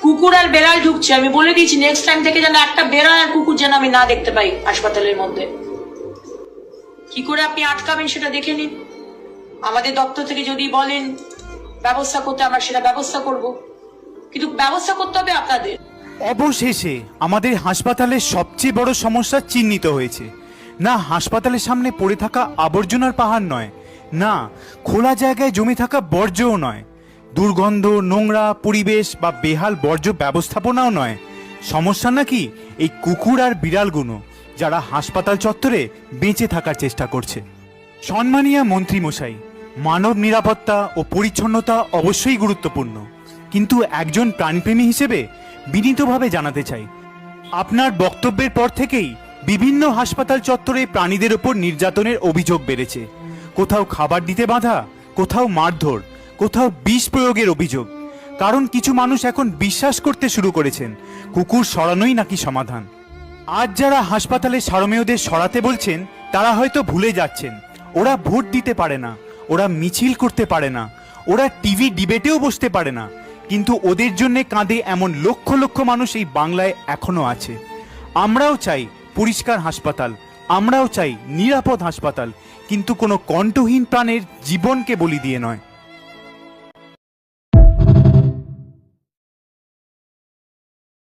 কুকুর আর বেড়াল ঢুকছে, আমি বলে দিয়েছি নেক্সট টাইম থেকে যেন একটা বেড়াল আর কুকুর যেন আমি না দেখতে পাই হাসপাতালের মধ্যে। কি করে আপনি আটকাবেন সেটা দেখে নিন। আমাদের দপ্তর থেকে যদি বলেন ব্যবস্থা করতে, আমরা সেটা ব্যবস্থা করব, কিন্তু ব্যবস্থা করতে হবে আপনাদের। অবশেষে আমাদের হাসপাতালের সবচেয়ে বড় সমস্যা চিহ্নিত হয়েছে। না হাসপাতালের সামনে পড়ে থাকা আবর্জনার পাহাড় নয়, না খোলা জায়গায় জমে থাকা বর্জ্যও নয়, দুর্গন্ধ, নোংরা পরিবেশ বা বেহাল বর্জ্য ব্যবস্থাপনাও নয়। সমস্যা নাকি এই কুকুর আর বিড়ালগুলো, যারা হাসপাতাল চত্বরে বেঁচে থাকার চেষ্টা করছে। সম্মানীয় মন্ত্রীমশাই, মানব নিরাপত্তা ও পরিচ্ছন্নতা অবশ্যই গুরুত্বপূর্ণ, কিন্তু একজন প্রাণীপ্রেমী হিসেবে বিনীতভাবে জানাতে চাই, আপনার বক্তব্যের পর থেকেই বিভিন্ন হাসপাতাল চত্বরে প্রাণীদের ওপর নির্যাতনের অভিযোগ বেড়েছে। কোথাও খাবার দিতে বাধা, কোথাও মারধর, কোথাও বিষ প্রয়োগের অভিযোগ। কারণ কিছু মানুষ এখন বিশ্বাস করতে শুরু করেছেন কুকুর সরানোই নাকি সমাধান। আজ যারা হাসপাতালে সারমেয়দের সরাতে বলছেন তারা হয়তো ভুলে যাচ্ছেন ওরা ভোট দিতে পারে না, ওরা মিছিল করতে পারে না, ওরা টিভি ডিবেটেও বসতে পারে না, কিন্তু ওদের জন্য কাঁদে এমন লক্ষ লক্ষ মানুষ এই বাংলায় এখনো আছে। আমরাও চাই পরিষ্কার হাসপাতাল, আমরাও চাই নিরাপদ হাসপাতাল, কিন্তু কোনো কণ্ঠহীন প্রাণের জীবনকে বলি দিয়ে নয়।